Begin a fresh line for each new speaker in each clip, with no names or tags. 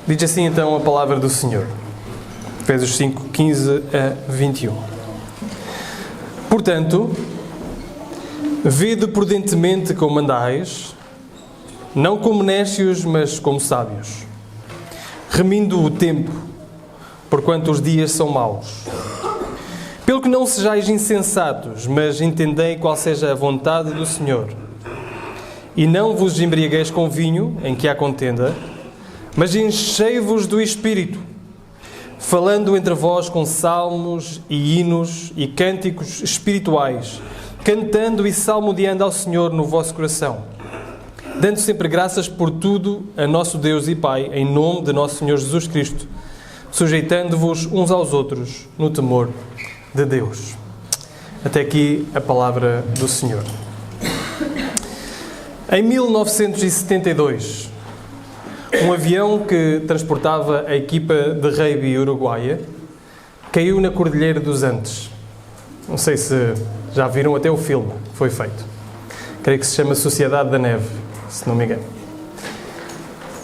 Diz assim então a palavra do Senhor. Efésios 5, 15 a 21. Portanto, vede prudentemente como andais, não como néscios, mas como sábios, remindo o tempo, porquanto os dias são maus. Pelo que não sejais insensatos, mas entendei qual seja a vontade do Senhor. E não vos embriagueis com vinho, em que há contenda, mas enchei-vos do Espírito, falando entre vós com salmos e hinos e cânticos espirituais, cantando e salmodiando ao Senhor no vosso coração, dando sempre graças por tudo a nosso Deus e Pai, em nome de nosso Senhor Jesus Cristo, sujeitando-vos uns aos outros no temor de Deus. Até aqui a palavra do Senhor. Em 1972, um avião que transportava a equipa de rugby uruguaia caiu na Cordilheira dos Andes. Não sei se já viram até o filme que foi feito. Creio que se chama Sociedade da Neve, se não me engano.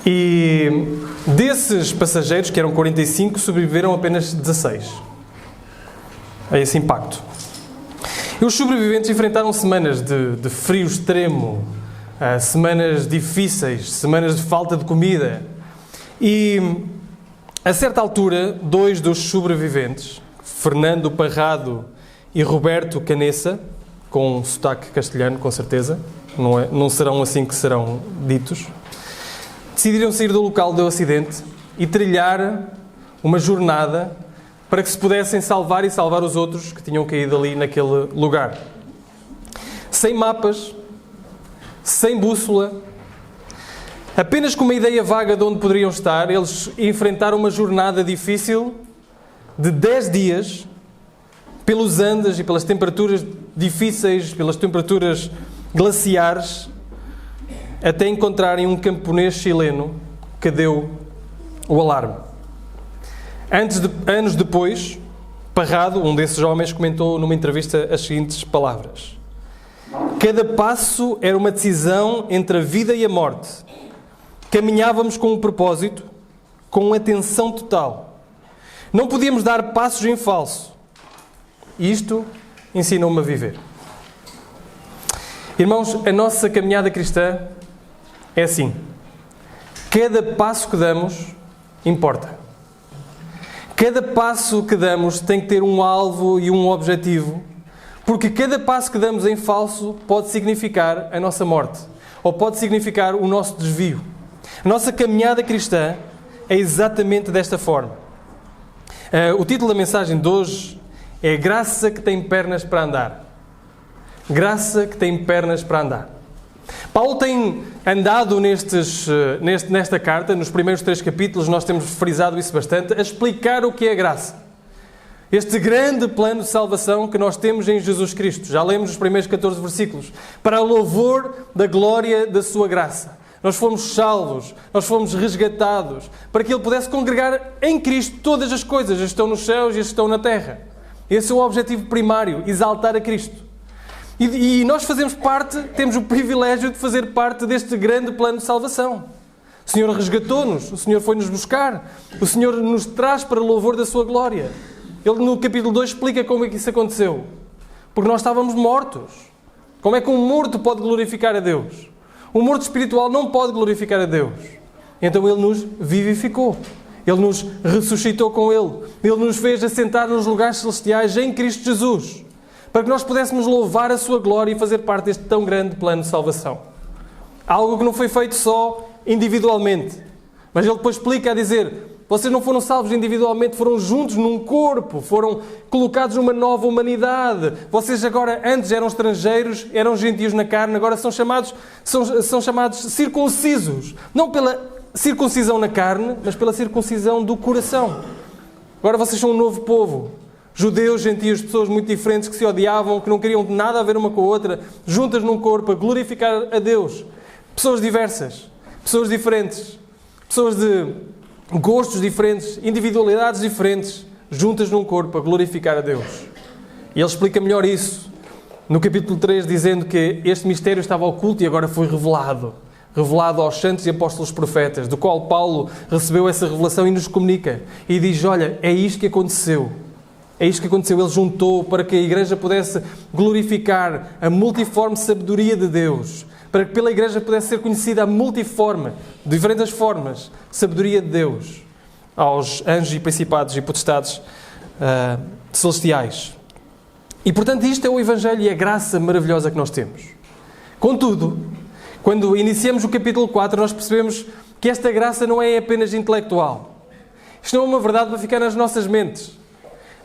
E desses passageiros, que eram 45, sobreviveram apenas 16 a esse impacto. E os sobreviventes enfrentaram semanas de frio extremo, semanas difíceis, semanas de falta de comida. E, a certa altura, dois dos sobreviventes, Fernando Parrado e Roberto Canessa, com sotaque castelhano, com certeza, não serão assim que serão ditos, decidiram sair do local do acidente e trilhar uma jornada para que se pudessem salvar e salvar os outros que tinham caído ali naquele lugar. Sem mapas, sem bússola, apenas com uma ideia vaga de onde poderiam estar, eles enfrentaram uma jornada difícil de 10 dias, pelos Andes e pelas temperaturas difíceis, pelas temperaturas glaciares, até encontrarem um camponês chileno que deu o alarme. Anos depois, Parrado, um desses homens, comentou numa entrevista as seguintes palavras: cada passo era uma decisão entre a vida e a morte. Caminhávamos com um propósito, com atenção total. Não podíamos dar passos em falso. Isto ensinou-me a viver. Irmãos, a nossa caminhada cristã é assim. Cada passo que damos importa. Cada passo que damos tem que ter um alvo e um objetivo, porque cada passo que damos em falso pode significar a nossa morte, ou pode significar o nosso desvio. A nossa caminhada cristã é exatamente desta forma. O título da mensagem de hoje é Graça que tem pernas para andar. Graça que tem pernas para andar. Paulo tem andado nesta carta, nos primeiros 3 capítulos, nós temos frisado isso bastante, a explicar o que é a graça. Este grande plano de salvação que nós temos em Jesus Cristo. Já lemos os primeiros 14 versículos. Para o louvor da glória da sua graça. Nós fomos salvos, nós fomos resgatados, para que Ele pudesse congregar em Cristo todas as coisas, as que estão nos céus e as que estão na terra. Esse é o objetivo primário, exaltar a Cristo. E nós fazemos parte, temos o privilégio de fazer parte deste grande plano de salvação. O Senhor resgatou-nos, o Senhor foi-nos buscar, o Senhor nos traz para o louvor da sua glória. Ele no capítulo 2 explica como é que isso aconteceu. Porque nós estávamos mortos. Como é que um morto pode glorificar a Deus? Um morto espiritual não pode glorificar a Deus. Então Ele nos vivificou. Ele nos ressuscitou com Ele. Ele nos fez assentar nos lugares celestiais em Cristo Jesus. Para que nós pudéssemos louvar a sua glória e fazer parte deste tão grande plano de salvação. Algo que não foi feito só individualmente. Mas Ele depois explica a dizer: vocês não foram salvos individualmente, foram juntos num corpo, foram colocados numa nova humanidade. Vocês agora, antes eram estrangeiros, eram gentios na carne, agora são chamados circuncisos. Não pela circuncisão na carne, mas pela circuncisão do coração. Agora vocês são um novo povo. Judeus, gentios, pessoas muito diferentes que se odiavam, que não queriam nada a ver uma com a outra, juntas num corpo a glorificar a Deus. Pessoas diversas, pessoas diferentes, pessoas de gostos diferentes, individualidades diferentes, juntas num corpo a glorificar a Deus. E ele explica melhor isso no capítulo 3, dizendo que este mistério estava oculto e agora foi revelado. revelado aos santos e apóstolos profetas, do qual Paulo recebeu essa revelação e nos comunica. E diz, olha, é isto que aconteceu. É isto que aconteceu. Ele juntou para que a Igreja pudesse glorificar a multiforme sabedoria de Deus. Para que pela Igreja pudesse ser conhecida a multiforme, de diferentes formas, sabedoria de Deus aos anjos e principados e potestades celestiais. E, portanto, isto é o Evangelho e a graça maravilhosa que nós temos. Contudo, quando iniciamos o capítulo 4, nós percebemos que esta graça não é apenas intelectual. Isto não é uma verdade para ficar nas nossas mentes.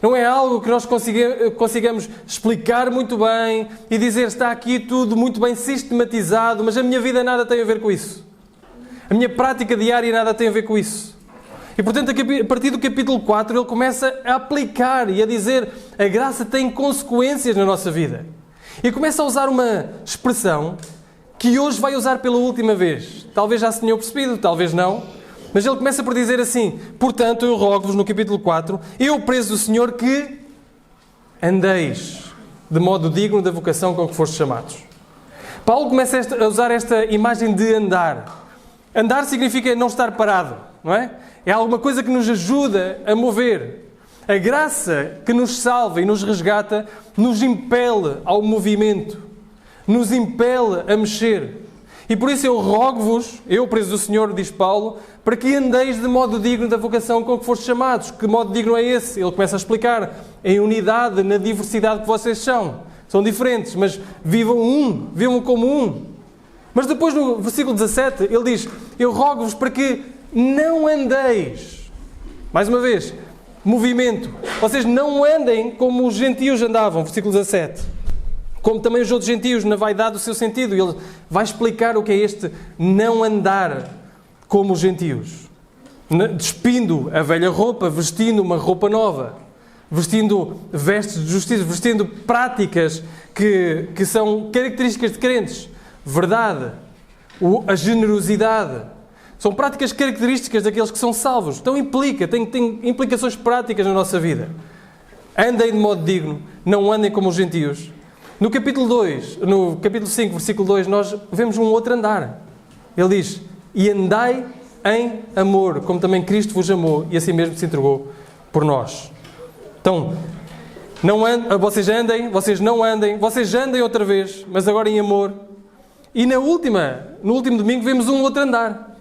Não é algo que nós consigamos explicar muito bem e dizer está aqui tudo muito bem sistematizado, mas a minha vida nada tem a ver com isso. A minha prática diária nada tem a ver com isso. E, portanto, a partir do capítulo 4, ele começa a aplicar e a dizer a graça tem consequências na nossa vida. E começa a usar uma expressão que hoje vai usar pela última vez. Talvez já se tenham percebido, talvez não. Mas ele começa por dizer assim, portanto, eu rogo-vos no capítulo 4, eu preso do Senhor que andeis de modo digno da vocação com que fostes chamados. Paulo começa a usar esta imagem de andar. Andar significa não estar parado, não é? É alguma coisa que nos ajuda a mover. A graça que nos salva e nos resgata nos impele ao movimento, nos impele a mexer. E por isso eu rogo-vos, eu preso do Senhor, diz Paulo, para que andeis de modo digno da vocação com que fostes chamados. Que modo digno é esse? Ele começa a explicar. Em unidade, na diversidade que vocês são. São diferentes, mas vivam como um. Mas depois no versículo 17, ele diz, eu rogo-vos para que não andeis. Mais uma vez, movimento. Vocês não andem como os gentios andavam, versículo 17. Como também os outros gentios, na vaidade do seu sentido. Ele vai explicar o que é este não andar como os gentios. Despindo a velha roupa, vestindo uma roupa nova. Vestindo vestes de justiça, vestindo práticas que são características de crentes. Verdade, a generosidade. São práticas características daqueles que são salvos. Então tem implicações práticas na nossa vida. Andem de modo digno, não andem como os gentios. No capítulo 5, versículo 2, nós vemos um outro andar. Ele diz, e andai em amor, como também Cristo vos amou e assim mesmo se entregou por nós. Então, vocês não andem, vocês andem outra vez, mas agora em amor. E no último domingo, vemos um outro andar.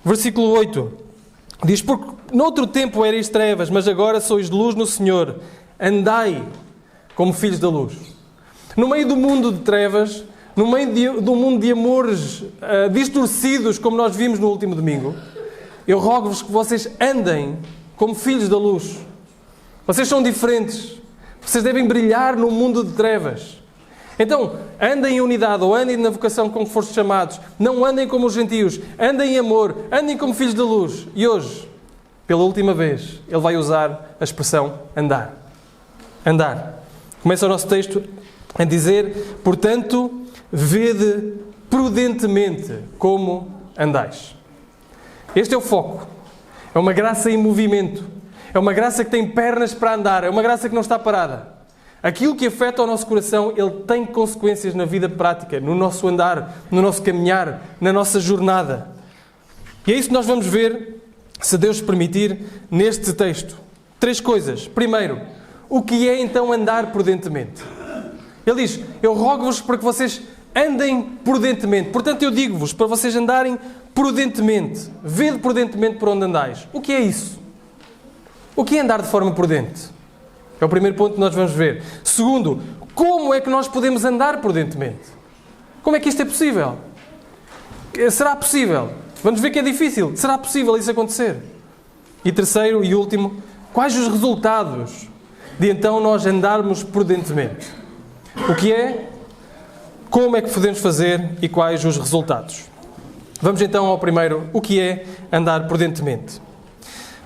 Versículo 8, diz, porque noutro tempo erais trevas, mas agora sois luz no Senhor. Andai como filhos da luz. No meio do mundo de trevas, no meio do mundo de amores distorcidos, como nós vimos no último domingo, eu rogo-vos que vocês andem como filhos da luz. Vocês são diferentes. Vocês devem brilhar no mundo de trevas. Então, andem em unidade, ou andem na vocação com que foste chamados. Não andem como os gentios. Andem em amor. Andem como filhos da luz. E hoje, pela última vez, ele vai usar a expressão andar. Andar. Começa o nosso texto a dizer, portanto, vede prudentemente como andais. Este é o foco. É uma graça em movimento. É uma graça que tem pernas para andar. É uma graça que não está parada. Aquilo que afeta o nosso coração, ele tem consequências na vida prática, no nosso andar, no nosso caminhar, na nossa jornada. E é isso que nós vamos ver, se Deus permitir, neste texto. 3 coisas. Primeiro, o que é então andar prudentemente? Ele diz, eu rogo-vos para que vocês andem prudentemente. Portanto, eu digo-vos para vocês andarem prudentemente. Vede prudentemente por onde andais. O que é isso? O que é andar de forma prudente? É o primeiro ponto que nós vamos ver. Segundo, como é que nós podemos andar prudentemente? Como é que isto é possível? Será possível? Vamos ver que é difícil. Será possível isso acontecer? E terceiro e último, quais os resultados de então nós andarmos prudentemente? O que é? Como é que podemos fazer e quais os resultados? Vamos então ao primeiro, o que é andar prudentemente?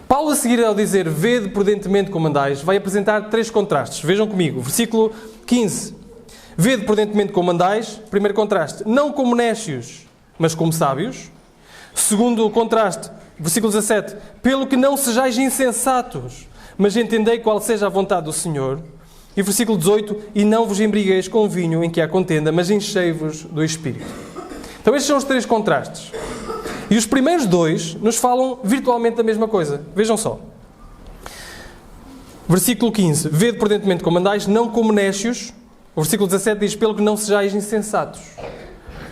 Paulo, a seguir, ao dizer, vede prudentemente como andais, vai apresentar 3 contrastes. Vejam comigo, versículo 15. Vede prudentemente como andais, primeiro contraste, não como néscios, mas como sábios. Segundo contraste, versículo 17, pelo que não sejais insensatos, mas entendei qual seja a vontade do Senhor. E versículo 18, e não vos embrigueis com vinho em que há contenda, mas enchei-vos do Espírito. Então estes são os 3 contrastes. E os primeiros 2 nos falam virtualmente da mesma coisa. Vejam só. Versículo 15. Vede prudentemente como andais, não como nécios. O versículo 17 diz, pelo que não sejais insensatos.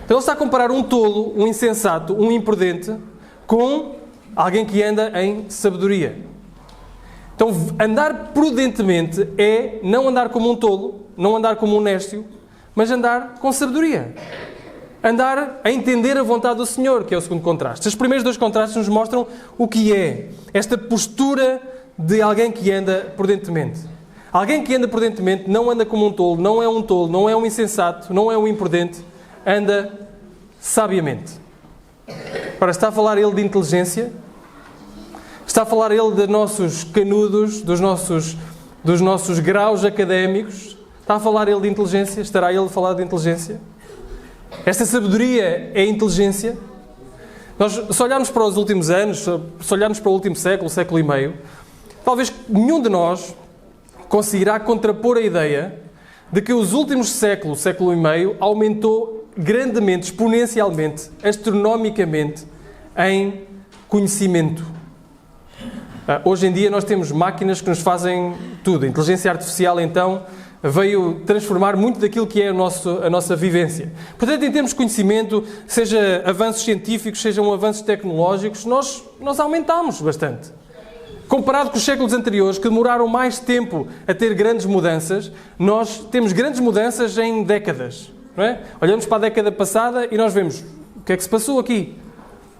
Então ele está a comparar um tolo, um insensato, um imprudente, com alguém que anda em sabedoria. Então andar prudentemente é não andar como um tolo, não andar como um nécio, mas andar com sabedoria. Andar a entender a vontade do Senhor, que é o segundo contraste. Os primeiros 2 contrastes nos mostram o que é esta postura de alguém que anda prudentemente. Alguém que anda prudentemente não anda como um tolo, não é um insensato, não é um imprudente, anda sabiamente. Ora, está a falar ele de inteligência? Está a falar ele de nossos canudos, dos nossos graus académicos? Está a falar ele de inteligência? Estará ele a falar de inteligência? Esta sabedoria é inteligência? Nós, se olharmos para os últimos anos, se olharmos para o último século e meio, talvez nenhum de nós conseguirá contrapor a ideia de que os últimos século e meio, aumentou grandemente, exponencialmente, astronomicamente, em conhecimento. Hoje em dia nós temos máquinas que nos fazem tudo. A inteligência artificial, então, veio transformar muito daquilo que é a nossa vivência. Portanto, em termos de conhecimento, seja avanços científicos, sejam avanços tecnológicos, nós aumentámos bastante. Comparado com os séculos anteriores, que demoraram mais tempo a ter grandes mudanças, nós temos grandes mudanças em décadas. Não é? Olhamos para a década passada e nós vemos o que é que se passou aqui.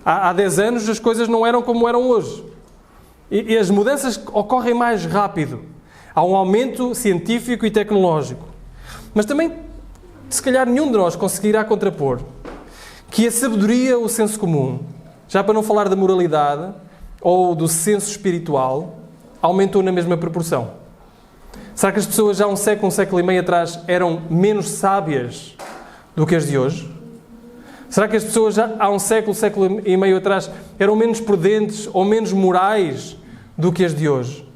Há 10 anos as coisas não eram como eram hoje. E as mudanças ocorrem mais rápido. Há um aumento científico e tecnológico. Mas também, se calhar, nenhum de nós conseguirá contrapor que a sabedoria, o senso comum, já para não falar da moralidade ou do senso espiritual, aumentou na mesma proporção. Será que as pessoas já há um século e meio atrás eram menos sábias do que as de hoje? Será que as pessoas já há um século e meio atrás eram menos prudentes ou menos morais do que as de hoje?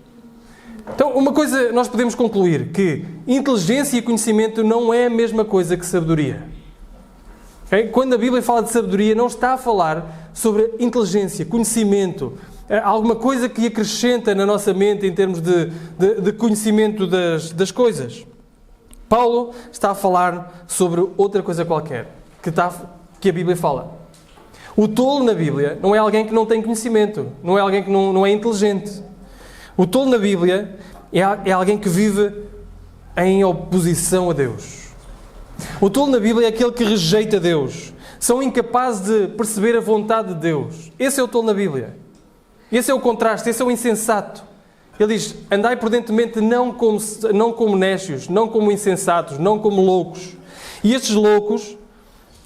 Então, uma coisa nós podemos concluir, que inteligência e conhecimento não é a mesma coisa que sabedoria. Okay? Quando a Bíblia fala de sabedoria, não está a falar sobre inteligência, conhecimento, alguma coisa que acrescenta na nossa mente em termos de conhecimento das coisas. Paulo está a falar sobre outra coisa qualquer, que a Bíblia fala. O tolo na Bíblia não é alguém que não tem conhecimento, não é alguém que não é inteligente. O tolo na Bíblia é alguém que vive em oposição a Deus. O tolo na Bíblia é aquele que rejeita Deus. São incapazes de perceber a vontade de Deus. Esse é o tolo na Bíblia. Esse é o contraste, esse é o insensato. Ele diz, andai prudentemente não como nécios, não como insensatos, não como loucos. E estes loucos,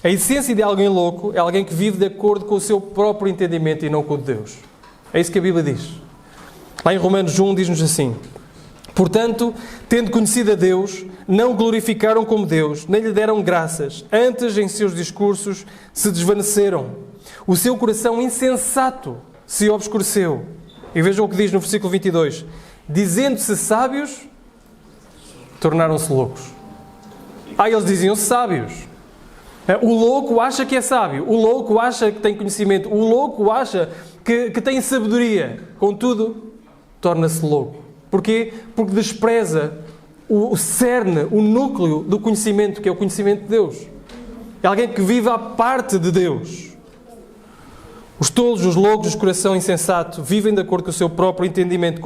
a essência de alguém louco é alguém que vive de acordo com o seu próprio entendimento e não com o de Deus. É isso que a Bíblia diz. Lá em Romanos 1 diz-nos assim: portanto, tendo conhecido a Deus, não o glorificaram como Deus, nem lhe deram graças. Antes, em seus discursos, se desvaneceram. O seu coração insensato se obscureceu. E vejam o que diz no versículo 22. Dizendo-se sábios, tornaram-se loucos. Eles diziam-se sábios. O louco acha que é sábio. O louco acha que tem conhecimento. O louco acha que tem sabedoria. Contudo, torna-se louco. Porquê? Porque despreza o cerne, o núcleo do conhecimento, que é o conhecimento de Deus. É alguém que vive à parte de Deus. Os tolos, os loucos, os coração insensato, vivem de acordo com o seu próprio entendimento.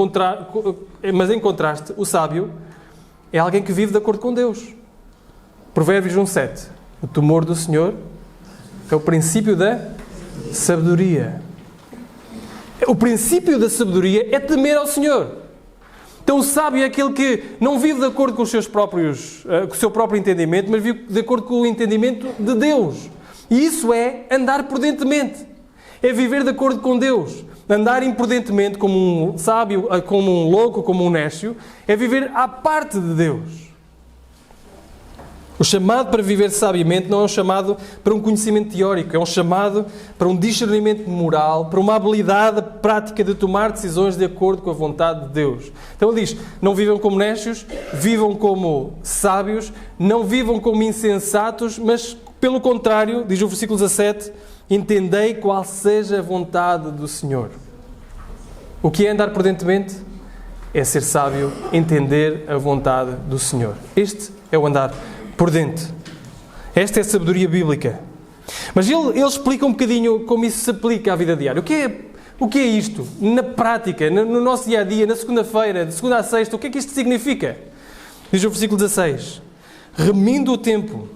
Mas em contraste, o sábio é alguém que vive de acordo com Deus. Provérbios 1:7. O temor do Senhor é o princípio da sabedoria. O princípio da sabedoria é temer ao Senhor. Então o sábio é aquele que não vive de acordo com o seu próprio entendimento, mas vive de acordo com o entendimento de Deus. E isso é andar prudentemente. É viver de acordo com Deus. Andar imprudentemente como um sábio, como um louco, como um nécio, é viver à parte de Deus. O chamado para viver sabiamente não é um chamado para um conhecimento teórico, é um chamado para um discernimento moral, para uma habilidade prática de tomar decisões de acordo com a vontade de Deus. Então ele diz, não vivam como nécios, vivam como sábios, não vivam como insensatos, mas pelo contrário, diz o versículo 17, entendei qual seja a vontade do Senhor. O que é andar prudentemente? É ser sábio, entender a vontade do Senhor. Este é o andar prudente. Esta é a sabedoria bíblica. Mas ele explica um bocadinho como isso se aplica à vida diária. O que é isto? Na prática, no nosso dia-a-dia, na segunda-feira, de segunda a sexta, o que é que isto significa? Diz o versículo 16. Remindo o tempo,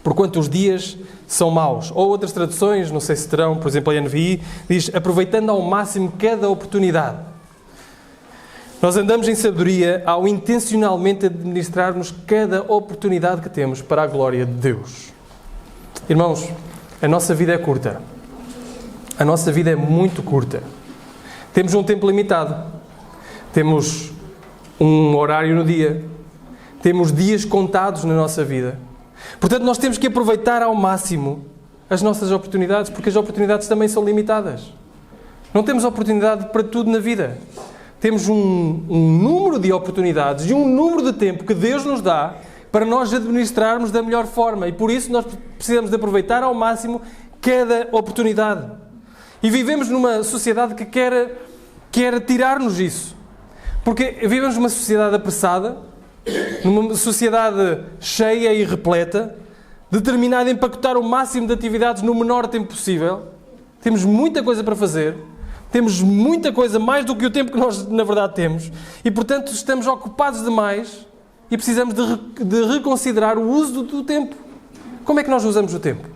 porquanto os dias são maus. Ou outras traduções, não sei se terão, por exemplo a NVI, diz, aproveitando ao máximo cada oportunidade. Nós andamos em sabedoria ao intencionalmente administrarmos cada oportunidade que temos para a glória de Deus. Irmãos, a nossa vida é curta. A nossa vida é muito curta. Temos um tempo limitado. Temos um horário no dia. Temos dias contados na nossa vida. Portanto, nós temos que aproveitar ao máximo as nossas oportunidades, porque as oportunidades também são limitadas. Não temos oportunidade para tudo na vida. Temos um número de oportunidades e um número de tempo que Deus nos dá para nós administrarmos da melhor forma. E por isso nós precisamos de aproveitar ao máximo cada oportunidade. E vivemos numa sociedade que quer tirar-nos isso. Porque vivemos numa sociedade apressada, numa sociedade cheia e repleta, determinada a empacotar o máximo de atividades no menor tempo possível. Temos muita coisa para fazer, temos muita coisa, mais do que o tempo que nós na verdade temos, e portanto estamos ocupados demais e precisamos de reconsiderar o uso do tempo. Como é que nós usamos o tempo?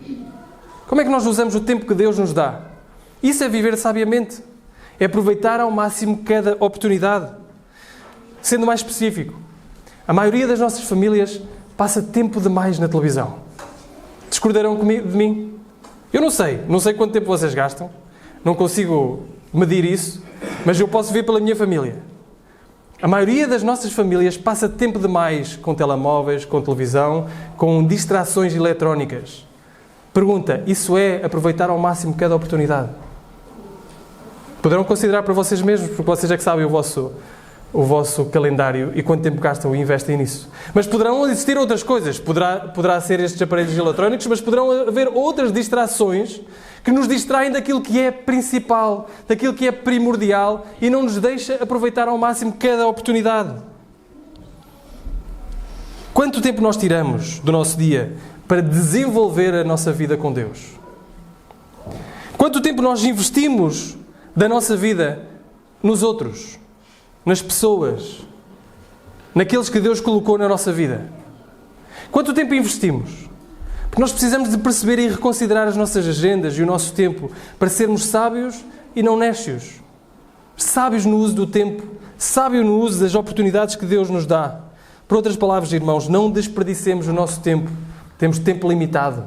Como é que nós usamos o tempo que Deus nos dá? Isso é viver sabiamente. É aproveitar ao máximo cada oportunidade. Sendo mais específico, a maioria das nossas famílias passa tempo demais na televisão. Discordarão de mim? Eu não sei quanto tempo vocês gastam, não consigo medir isso, mas eu posso ver pela minha família. A maioria das nossas famílias passa tempo demais com telemóveis, com televisão, com distrações eletrónicas. Pergunta, isso é aproveitar ao máximo cada oportunidade? Poderão considerar para vocês mesmos, porque vocês é que sabem o vosso calendário e quanto tempo gastam e investem nisso. Mas poderão existir outras coisas. Poderá ser estes aparelhos eletrónicos, mas poderão haver outras distrações que nos distraem daquilo que é principal, daquilo que é primordial e não nos deixa aproveitar ao máximo cada oportunidade. Quanto tempo nós tiramos do nosso dia para desenvolver a nossa vida com Deus? Quanto tempo nós investimos da nossa vida nos outros? Nas pessoas, naqueles que Deus colocou na nossa vida. Quanto tempo investimos? Porque nós precisamos de perceber e reconsiderar as nossas agendas e o nosso tempo para sermos sábios e não nécios. Sábios no uso do tempo, sábios no uso das oportunidades que Deus nos dá. Por outras palavras, irmãos, não desperdicemos o nosso tempo. Temos tempo limitado.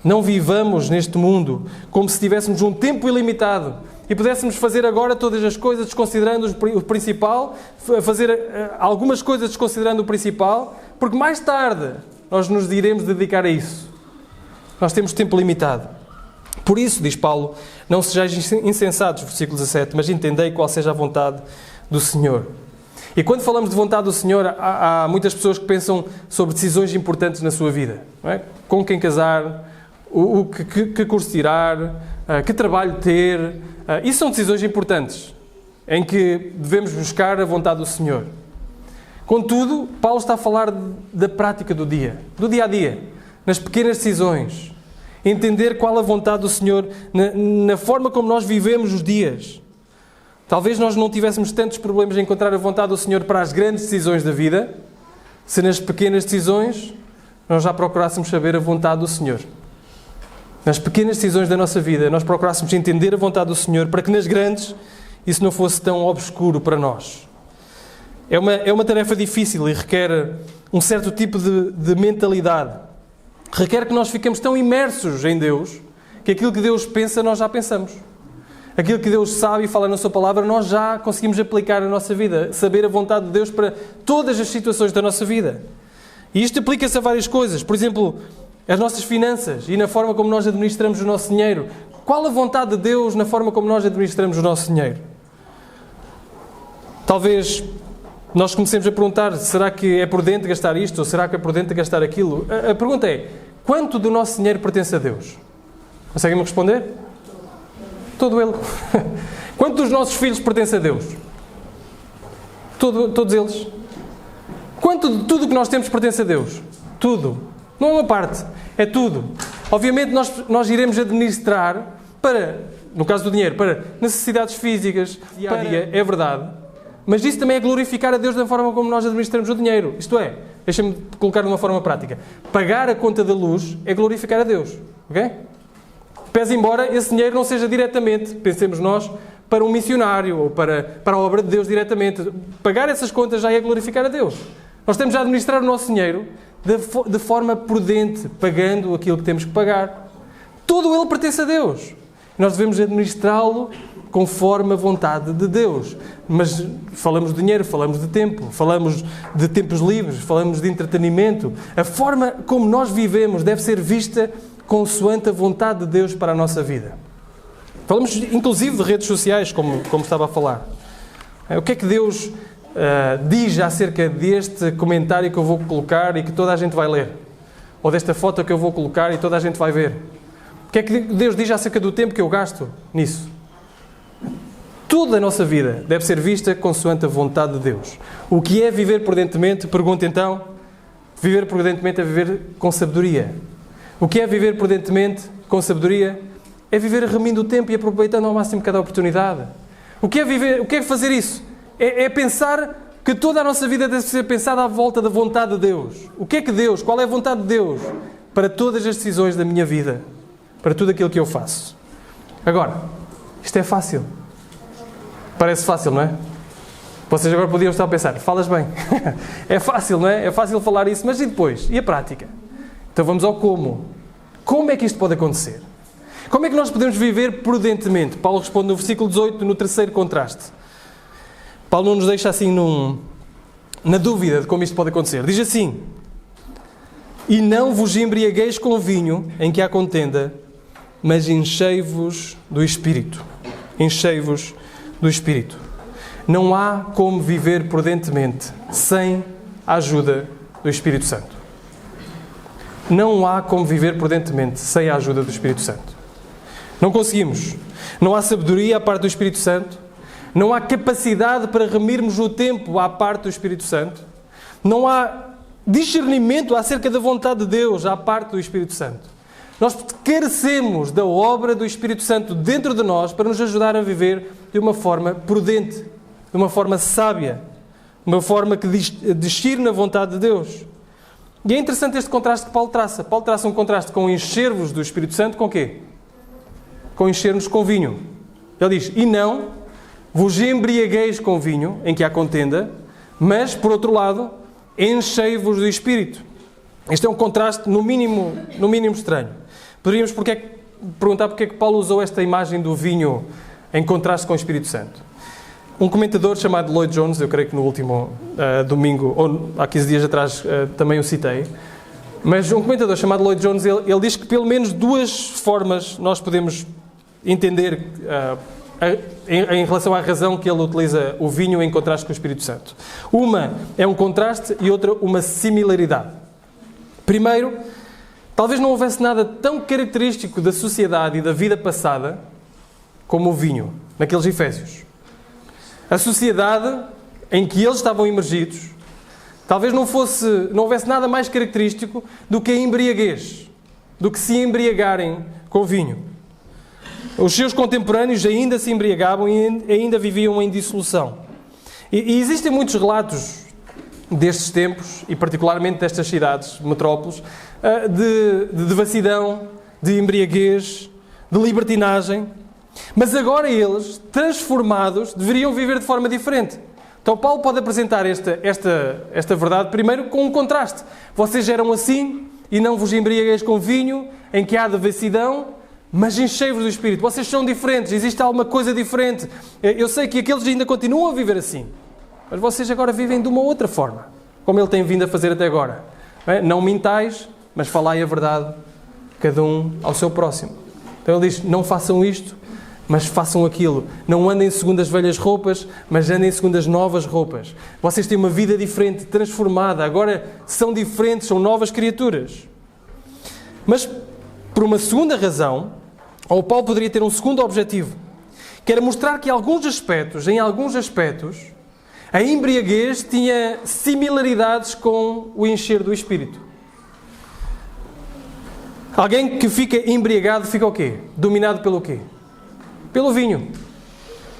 Não vivamos neste mundo como se tivéssemos um tempo ilimitado e pudéssemos fazer agora todas as coisas desconsiderando o principal, fazer algumas coisas desconsiderando o principal, porque mais tarde nós nos iremos dedicar a isso. Nós temos tempo limitado. Por isso, diz Paulo, não sejais insensatos, versículo 17, mas entendei qual seja a vontade do Senhor. E quando falamos de vontade do Senhor, há muitas pessoas que pensam sobre decisões importantes na sua vida. Não é? Com quem casar, que curso tirar, que trabalho ter. Isso são decisões importantes, em que devemos buscar a vontade do Senhor. Contudo, Paulo está a falar da prática do dia a dia, nas pequenas decisões. Entender qual a vontade do Senhor na forma como nós vivemos os dias. Talvez nós não tivéssemos tantos problemas em encontrar a vontade do Senhor para as grandes decisões da vida, se nas pequenas decisões nós já procurássemos saber a vontade do Senhor. Nas pequenas decisões da nossa vida, nós procurássemos entender a vontade do Senhor para que nas grandes isso não fosse tão obscuro para nós. É uma tarefa difícil e requer um certo tipo de mentalidade. Requer que nós fiquemos tão imersos em Deus que aquilo que Deus pensa, nós já pensamos. Aquilo que Deus sabe e fala na sua palavra, nós já conseguimos aplicar na nossa vida. Saber a vontade de Deus para todas as situações da nossa vida. E isto aplica-se a várias coisas. Por exemplo, as nossas finanças e na forma como nós administramos o nosso dinheiro. Qual a vontade de Deus na forma como nós administramos o nosso dinheiro? Talvez nós comecemos a perguntar, será que é prudente gastar isto ou será que é prudente gastar aquilo? A pergunta é, Quanto do nosso dinheiro pertence a Deus? Conseguem-me responder? Todo ele. Quanto dos nossos filhos pertence a Deus? Todos eles. Quanto de tudo que nós temos pertence a Deus? Tudo. Não é uma parte, é tudo. Obviamente nós iremos administrar para, no caso do dinheiro, para necessidades físicas, dia a dia, é verdade. Mas isso também é glorificar a Deus da forma como nós administramos o dinheiro. Isto é, deixa-me colocar de uma forma prática. Pagar a conta da luz é glorificar a Deus. Ok? Pese embora esse dinheiro não seja diretamente, pensemos nós, para um missionário ou para a obra de Deus diretamente. Pagar essas contas já é glorificar a Deus. Nós temos a administrar o nosso dinheiro de forma prudente, pagando aquilo que temos que pagar. Todo ele pertence a Deus. Nós devemos administrá-lo conforme a vontade de Deus. Mas falamos de dinheiro, falamos de tempo, falamos de tempos livres, falamos de entretenimento. A forma como nós vivemos deve ser vista consoante a vontade de Deus para a nossa vida. Falamos inclusive de redes sociais, como estava a falar. O que é que Deus diz acerca deste comentário que eu vou colocar e que toda a gente vai ler? Ou desta foto que eu vou colocar e toda a gente vai ver? O que é que Deus diz acerca do tempo que eu gasto nisso? Toda a nossa vida deve ser vista consoante a vontade de Deus. O que é viver prudentemente? Pergunta então. Viver prudentemente é viver com sabedoria. O que é viver prudentemente com sabedoria? É viver remindo o tempo e aproveitando ao máximo cada oportunidade. O que é fazer isso? É pensar que toda a nossa vida deve ser pensada à volta da vontade de Deus. O que é que Deus, qual é a vontade de Deus para todas as decisões da minha vida? Para tudo aquilo que eu faço. Agora, isto é fácil. Parece fácil, não é? Vocês agora podiam estar a pensar, falas bem. É fácil, não é? É fácil falar isso, mas e depois? E a prática? Então vamos ao como. Como é que isto pode acontecer? Como é que nós podemos viver prudentemente? Paulo responde no versículo 18, no terceiro contraste. Paulo não nos deixa assim na dúvida de como isto pode acontecer. Diz assim: e não vos embriagueis com vinho em que há contenda, mas enchei-vos do Espírito. Enchei-vos do Espírito. Não há como viver prudentemente sem a ajuda do Espírito Santo. Não há como viver prudentemente sem a ajuda do Espírito Santo. Não conseguimos. Não há sabedoria à parte do Espírito Santo. Não há capacidade para remirmos o tempo à parte do Espírito Santo. Não há discernimento acerca da vontade de Deus à parte do Espírito Santo. Nós carecemos da obra do Espírito Santo dentro de nós para nos ajudar a viver de uma forma prudente, de uma forma sábia, de uma forma que discerne na vontade de Deus. E é interessante este contraste que Paulo traça. Paulo traça um contraste com encher-vos do Espírito Santo com quê? Com encher-nos com vinho. Ele diz, e não vos embriagueis com vinho, em que há contenda, mas, por outro lado, enchei-vos do Espírito. Este é um contraste, no mínimo estranho. Poderíamos perguntar porque é que Paulo usou esta imagem do vinho em contraste com o Espírito Santo. Um comentador chamado Lloyd Jones, eu creio que no último domingo, ou há 15 dias atrás, também o citei, mas um comentador chamado Lloyd Jones, ele diz que pelo menos duas formas nós podemos entender em relação à razão que ele utiliza o vinho em contraste com o Espírito Santo. Uma é um contraste e outra uma similaridade. Primeiro, talvez não houvesse nada tão característico da sociedade e da vida passada como o vinho, naqueles Efésios. A sociedade em que eles estavam imergidos, talvez não houvesse nada mais característico do que a embriaguez, do que se embriagarem com vinho. Os seus contemporâneos ainda se embriagavam e ainda viviam em dissolução. E existem muitos relatos destes tempos, e particularmente destas cidades, metrópoles, de devassidão, de embriaguez, de libertinagem. Mas agora eles, transformados, deveriam viver de forma diferente. Então Paulo pode apresentar esta verdade primeiro com um contraste. Vocês eram assim e não vos embriagueis com vinho, em que há devassidão, mas enchei-vos do Espírito. Vocês são diferentes, existe alguma coisa diferente. Eu sei que aqueles ainda continuam a viver assim, mas vocês agora vivem de uma outra forma, como ele tem vindo a fazer até agora. Não mintais, mas falai a verdade, cada um ao seu próximo. Então ele diz, não façam isto, mas façam aquilo. Não andem segundo as velhas roupas, mas andem segundo as novas roupas. Vocês têm uma vida diferente, transformada. Agora são diferentes, são novas criaturas. Mas, por uma segunda razão, ou Paulo poderia ter um segundo objetivo, que era mostrar que em alguns aspectos, a embriaguez tinha similaridades com o encher do Espírito. Alguém que fica embriagado fica o quê? Dominado pelo quê? Pelo vinho.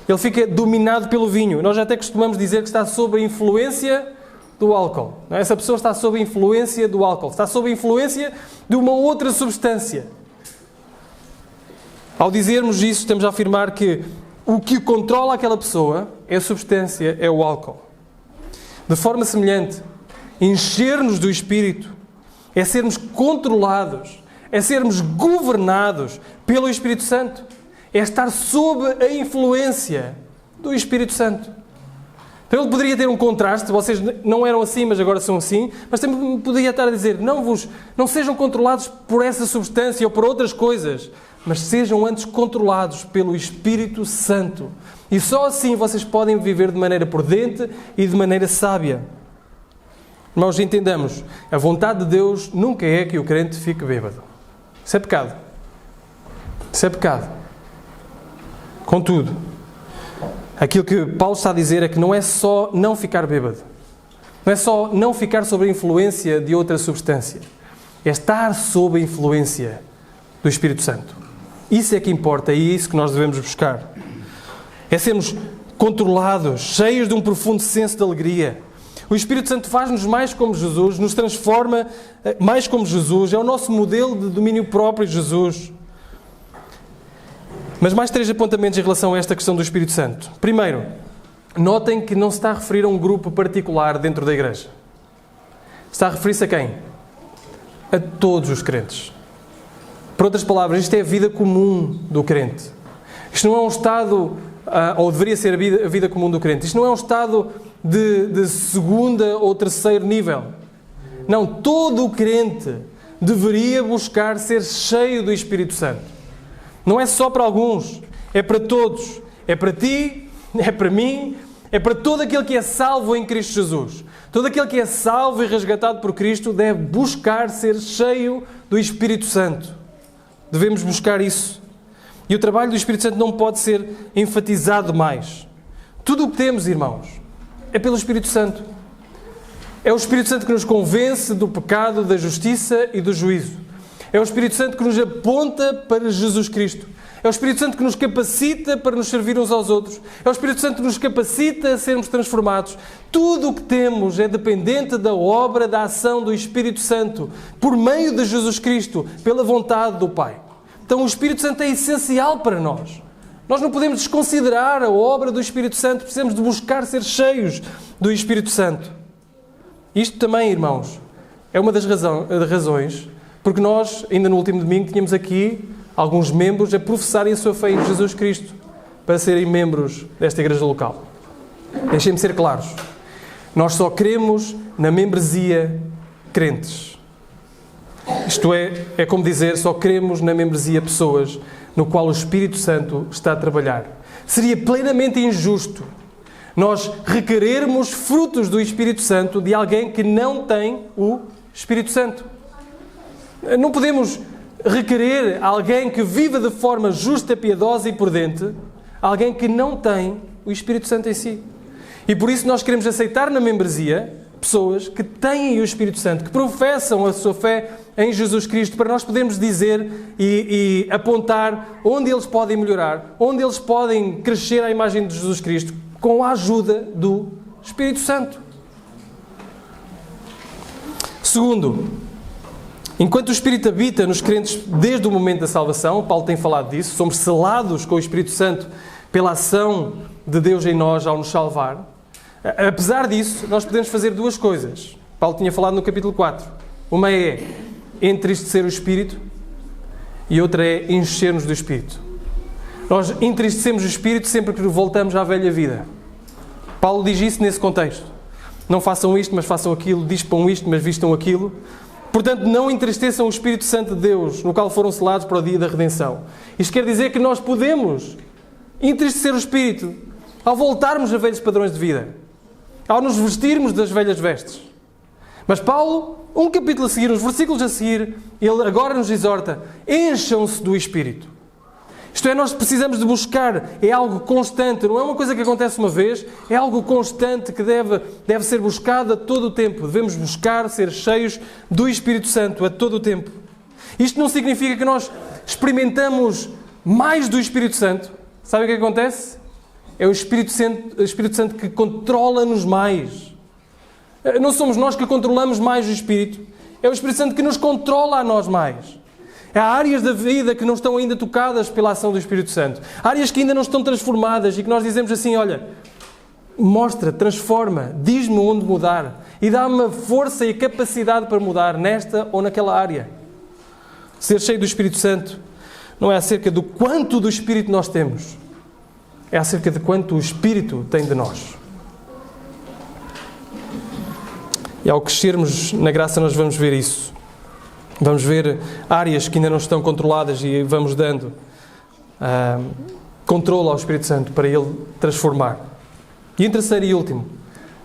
Ele fica dominado pelo vinho. Nós até costumamos dizer que está sob a influência do álcool. Essa pessoa está sob a influência do álcool. Está sob a influência de uma outra substância. Ao dizermos isso, estamos a afirmar que o que controla aquela pessoa é a substância, é o álcool. De forma semelhante, encher-nos do Espírito é sermos controlados, é sermos governados pelo Espírito Santo. É estar sob a influência do Espírito Santo. Então ele poderia ter um contraste, vocês não eram assim, mas agora são assim, mas também poderia estar a dizer, não sejam controlados por essa substância ou por outras coisas, mas sejam antes controlados pelo Espírito Santo. E só assim vocês podem viver de maneira prudente e de maneira sábia. Irmãos, entendamos, a vontade de Deus nunca é que o crente fique bêbado. Isso é pecado. Isso é pecado. Contudo, aquilo que Paulo está a dizer é que não é só não ficar bêbado. Não é só não ficar sob a influência de outra substância. É estar sob a influência do Espírito Santo. Isso é que importa e é isso que nós devemos buscar. É sermos controlados, cheios de um profundo senso de alegria. O Espírito Santo faz-nos mais como Jesus, nos transforma mais como Jesus. É o nosso modelo de domínio próprio de Jesus. Mas mais 3 apontamentos em relação a esta questão do Espírito Santo. Primeiro, notem que não se está a referir a um grupo particular dentro da igreja. Está a referir-se a quem? A todos os crentes. Por outras palavras, isto é a vida comum do crente. Isto não é um estado, ou deveria ser a vida comum do crente. Isto não é um estado de segunda ou terceiro nível. Não, todo o crente deveria buscar ser cheio do Espírito Santo. Não é só para alguns, é para todos. É para ti, é para mim, é para todo aquele que é salvo em Cristo Jesus. Todo aquele que é salvo e resgatado por Cristo deve buscar ser cheio do Espírito Santo. Devemos buscar isso. E o trabalho do Espírito Santo não pode ser enfatizado mais. Tudo o que temos, irmãos, é pelo Espírito Santo. É o Espírito Santo que nos convence do pecado, da justiça e do juízo. É o Espírito Santo que nos aponta para Jesus Cristo. É o Espírito Santo que nos capacita para nos servir uns aos outros. É o Espírito Santo que nos capacita a sermos transformados. Tudo o que temos é dependente da obra, da ação do Espírito Santo, por meio de Jesus Cristo, pela vontade do Pai. Então o Espírito Santo é essencial para nós. Nós não podemos desconsiderar a obra do Espírito Santo, precisamos de buscar ser cheios do Espírito Santo. Isto também, irmãos, é uma das razões porque nós, ainda no último domingo, tínhamos aqui alguns membros a professarem a sua fé em Jesus Cristo para serem membros desta igreja local. Deixem-me ser claros. Nós só queremos na membresia crentes. Isto é como dizer, só queremos na membresia pessoas no qual o Espírito Santo está a trabalhar. Seria plenamente injusto nós requerermos frutos do Espírito Santo de alguém que não tem o Espírito Santo. Não podemos requerer alguém que viva de forma justa, piedosa e prudente, alguém que não tem o Espírito Santo em si. E por isso nós queremos aceitar na membresia pessoas que têm o Espírito Santo, que professam a sua fé em Jesus Cristo, para nós podermos dizer e apontar onde eles podem melhorar, onde eles podem crescer à imagem de Jesus Cristo, com a ajuda do Espírito Santo. Segundo, enquanto o Espírito habita nos crentes desde o momento da salvação, Paulo tem falado disso, somos selados com o Espírito Santo pela ação de Deus em nós ao nos salvar. Apesar disso, nós podemos fazer duas coisas. Paulo tinha falado no capítulo 4. Uma é entristecer o Espírito e outra é encher-nos do Espírito. Nós entristecemos o Espírito sempre que voltamos à velha vida. Paulo diz isso nesse contexto. Não façam isto, mas façam aquilo. Dispam isto, mas vistam aquilo. Portanto, não entristeçam o Espírito Santo de Deus, no qual foram selados para o dia da redenção. Isto quer dizer que nós podemos entristecer o Espírito ao voltarmos a velhos padrões de vida, ao nos vestirmos das velhas vestes. Mas Paulo, um capítulo a seguir, uns versículos a seguir, ele agora nos exorta: encham-se do Espírito. Isto é, nós precisamos de buscar, é algo constante, não é uma coisa que acontece uma vez, é algo constante que deve ser buscado a todo o tempo. Devemos buscar ser cheios do Espírito Santo a todo o tempo. Isto não significa que nós experimentamos mais do Espírito Santo. Sabe o que acontece? É o Espírito Santo que controla-nos mais. Não somos nós que controlamos mais o Espírito, é o Espírito Santo que nos controla a nós mais. Há áreas da vida que não estão ainda tocadas pela ação do Espírito Santo. Áreas que ainda não estão transformadas e que nós dizemos assim: olha, mostra, transforma, diz-me onde mudar e dá-me a força e a capacidade para mudar nesta ou naquela área. Ser cheio do Espírito Santo não é acerca do quanto do Espírito nós temos, é acerca de quanto o Espírito tem de nós. E ao crescermos na graça nós vamos ver isso. Vamos ver áreas que ainda não estão controladas e vamos dando controle ao Espírito Santo para Ele transformar. E em terceiro e último,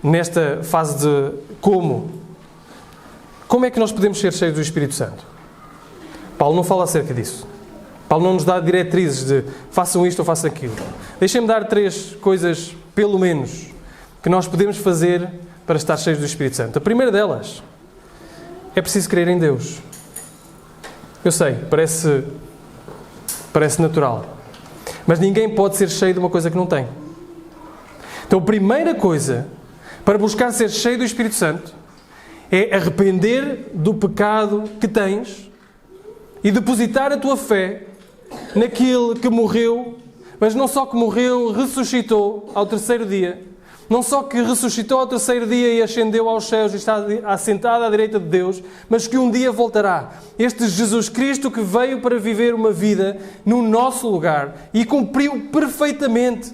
nesta fase de como é que nós podemos ser cheios do Espírito Santo? Paulo não fala acerca disso. Paulo não nos dá diretrizes de façam isto ou façam aquilo. Deixem-me dar 3 coisas, pelo menos, que nós podemos fazer para estar cheios do Espírito Santo. A primeira delas é preciso crer em Deus. Eu sei, parece natural. Mas ninguém pode ser cheio de uma coisa que não tem. Então a primeira coisa para buscar ser cheio do Espírito Santo é arrepender do pecado que tens e depositar a tua fé naquele que morreu, mas não só que morreu, ressuscitou ao 3º dia. Não só que ressuscitou ao 3º dia e ascendeu aos céus e está assentado à direita de Deus, mas que um dia voltará. Este Jesus Cristo que veio para viver uma vida no nosso lugar e cumpriu perfeitamente.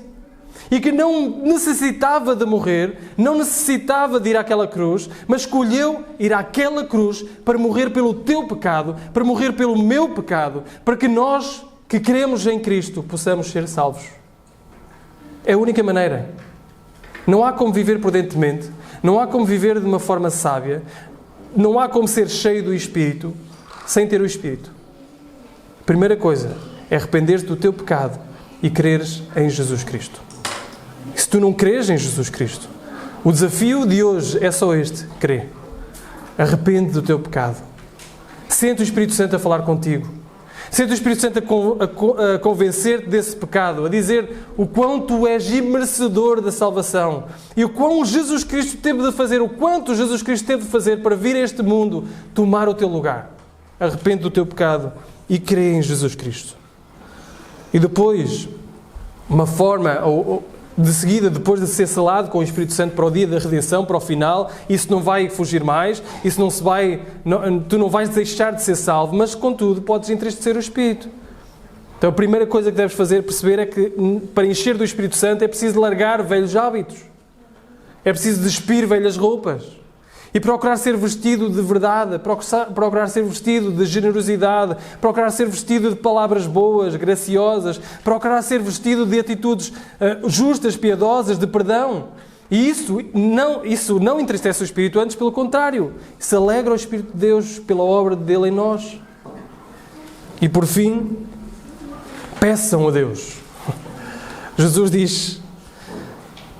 E que não necessitava de morrer, não necessitava de ir àquela cruz, mas escolheu ir àquela cruz para morrer pelo teu pecado, para morrer pelo meu pecado, para que nós que cremos em Cristo possamos ser salvos. É a única maneira. Não há como viver prudentemente, não há como viver de uma forma sábia, não há como ser cheio do Espírito sem ter o Espírito. A primeira coisa é arrepender-te do teu pecado e creres em Jesus Cristo. E se tu não creres em Jesus Cristo, o desafio de hoje é só este: crê. Arrepende do teu pecado. Sente o Espírito Santo a falar contigo. Sente o Espírito Santo a convencer-te desse pecado, a dizer o quão tu és imerecedor da salvação e o quão Jesus Cristo teve de fazer, o quanto Jesus Cristo teve de fazer para vir a este mundo tomar o teu lugar. Arrepende do teu pecado e crê em Jesus Cristo. E depois, uma forma de seguida, depois de ser selado com o Espírito Santo para o dia da redenção, para o final, isso não vai fugir mais, isso não se vai, tu não vais deixar de ser salvo, mas contudo podes entristecer o Espírito. Então a primeira coisa que deves fazer, perceber, é que para encher do Espírito Santo é preciso largar velhos hábitos, é preciso despir velhas roupas e procurar ser vestido de verdade, procurar ser vestido de generosidade, procurar ser vestido de palavras boas, graciosas, procurar ser vestido de atitudes justas, piedosas, de perdão. E isso não entristece o Espírito, antes pelo contrário, isso alegra o Espírito de Deus pela obra dele em nós. E por fim, peçam a Deus. Jesus diz: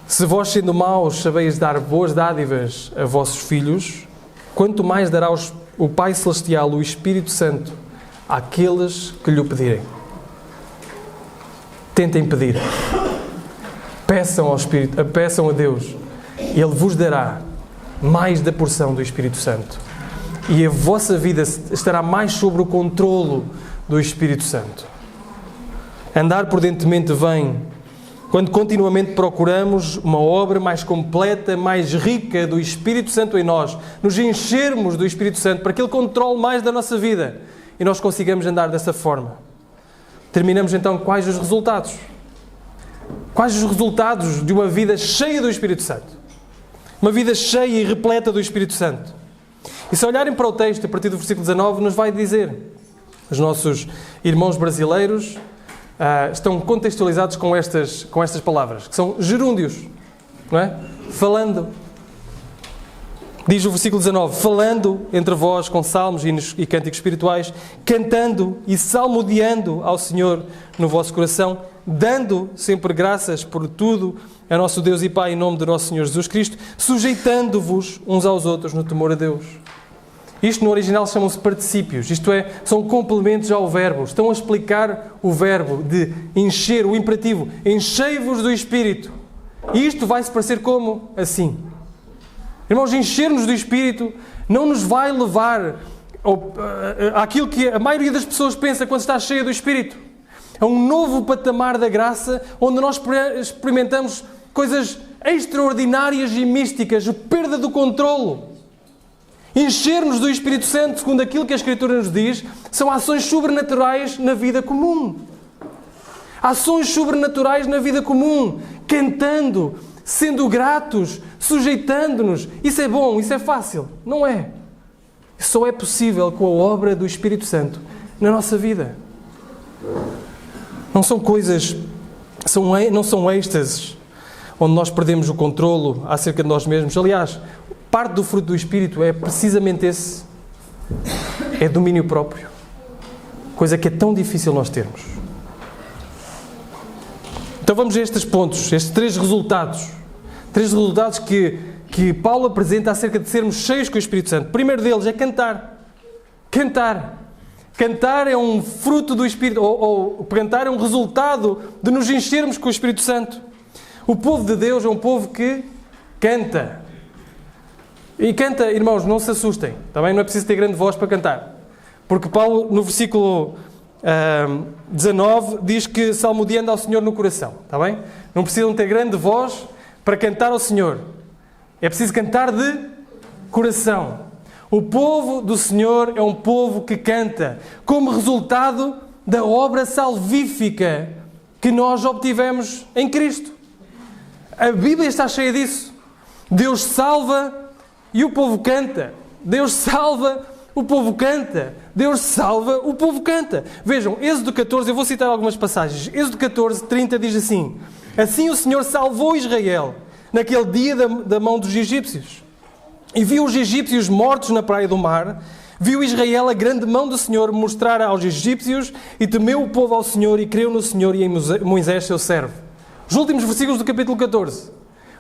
se vós, sendo maus, sabeis dar boas dádivas a vossos filhos, quanto mais dará o Pai Celestial, o Espírito Santo, àqueles que lhe o pedirem. Tentem pedir. Peçam a Deus. Ele vos dará mais da porção do Espírito Santo. E a vossa vida estará mais sob o controlo do Espírito Santo. Andar prudentemente vem quando continuamente procuramos uma obra mais completa, mais rica do Espírito Santo em nós, nos enchermos do Espírito Santo para que Ele controle mais da nossa vida e nós consigamos andar dessa forma. Terminamos então quais os resultados? Quais os resultados de uma vida cheia do Espírito Santo? Uma vida cheia e repleta do Espírito Santo. E se olharem para o texto, a partir do versículo 19, nos vai dizer: os nossos irmãos brasileiros estão contextualizados com estas palavras, que são gerúndios, não é? Falando. Diz o versículo 19: falando entre vós com salmos, hinos e cânticos espirituais, cantando e salmodiando ao Senhor no vosso coração, dando sempre graças por tudo a nosso Deus e Pai, em nome do nosso Senhor Jesus Cristo, sujeitando-vos uns aos outros no temor a Deus. Isto no original chamam-se particípios, isto é, são complementos ao verbo. Estão a explicar o verbo de encher, o imperativo, enchei-vos do Espírito. E isto vai-se parecer como? Assim. Irmãos, encher-nos do Espírito não nos vai levar àquilo que a maioria das pessoas pensa quando está cheia do Espírito. É um novo patamar da graça onde nós experimentamos coisas extraordinárias e místicas, a perda do controlo. Encher-nos do Espírito Santo, segundo aquilo que a Escritura nos diz, são ações sobrenaturais na vida comum. Ações sobrenaturais na vida comum, cantando, sendo gratos, sujeitando-nos. Isso é bom, isso é fácil. Não é. Isso só é possível com a obra do Espírito Santo na nossa vida. Não são coisas, não são êxtases, onde nós perdemos o controlo acerca de nós mesmos. Aliás, parte do fruto do Espírito é precisamente esse. É domínio próprio. Coisa que é tão difícil nós termos. Então vamos a estes pontos, estes três resultados. Três resultados que Paulo apresenta acerca de sermos cheios com o Espírito Santo. O primeiro deles é cantar. Cantar. Cantar é um fruto do Espírito, ou cantar é um resultado de nos enchermos com o Espírito Santo. O povo de Deus é um povo que canta. E canta, irmãos, não se assustem. Também não é preciso ter grande voz para cantar. Porque Paulo, no versículo 19, diz que salmodiando ao Senhor no coração. Está bem? Não precisam ter grande voz para cantar ao Senhor. É preciso cantar de coração. O povo do Senhor é um povo que canta, como resultado da obra salvífica que nós obtivemos em Cristo. A Bíblia está cheia disso. Deus salva e o povo canta. Deus salva, o povo canta. Deus salva, o povo canta. Vejam, Êxodo 14, eu vou citar algumas passagens. Êxodo 14, 30 diz assim: assim o Senhor salvou Israel naquele dia da mão dos egípcios. E viu os egípcios mortos na praia do mar. Viu Israel a grande mão do Senhor mostrar aos egípcios, e temeu o povo ao Senhor e creu no Senhor e em Moisés, seu servo. Os últimos versículos do capítulo 14.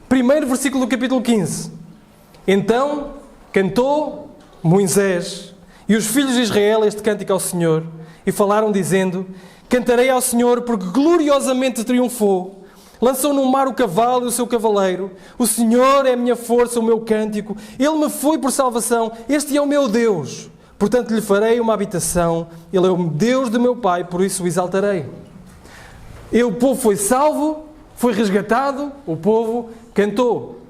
Primeiro versículo do capítulo 15. Então cantou Moisés e os filhos de Israel este cântico ao Senhor, e falaram dizendo: cantarei ao Senhor porque gloriosamente triunfou. Lançou no mar o cavalo e o seu cavaleiro. O Senhor é a minha força, o meu cântico. Ele me foi por salvação. Este é o meu Deus. Portanto, lhe farei uma habitação. Ele é o Deus de meu Pai, por isso o exaltarei. E o povo foi salvo, foi resgatado, o povo cantou.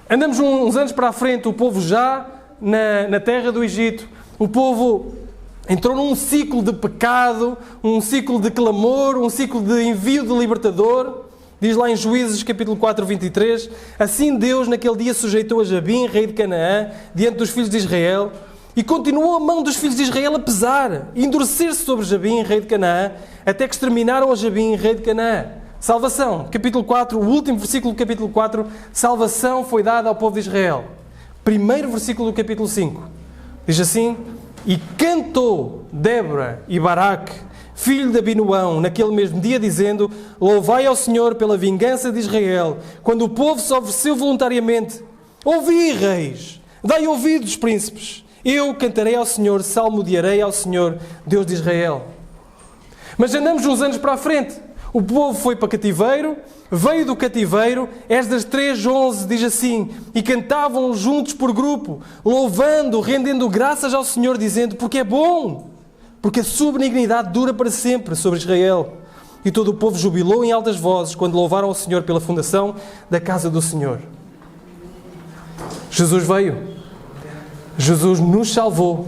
Andamos uns anos para a frente, o povo já na terra do Egito. O povo entrou num ciclo de pecado, um ciclo de clamor, um ciclo de envio de libertador. Diz lá em Juízes, capítulo 4, 23, assim Deus naquele dia sujeitou a Jabim, rei de Canaã, diante dos filhos de Israel, e continuou a mão dos filhos de Israel a pesar, e endurecer-se sobre Jabim, rei de Canaã, até que exterminaram a Jabim, rei de Canaã. Salvação, capítulo 4, o último versículo do capítulo 4, salvação foi dada ao povo de Israel. Primeiro versículo do capítulo 5, diz assim: e cantou Débora e Baraque, filho de Abinuão, naquele mesmo dia, dizendo: louvai ao Senhor pela vingança de Israel, quando o povo se ofereceu voluntariamente. Ouvi, reis, dai ouvidos, príncipes. Eu cantarei ao Senhor, salmodiarei ao Senhor, Deus de Israel. Mas andamos uns anos para a frente. O povo foi para cativeiro, veio do cativeiro. Esdras 3:11 diz assim: e cantavam juntos por grupo, louvando, rendendo graças ao Senhor, dizendo: porque é bom, porque a sua benignidade dura para sempre sobre Israel. E todo o povo jubilou em altas vozes quando louvaram ao Senhor pela fundação da casa do Senhor. Jesus veio. Jesus nos salvou.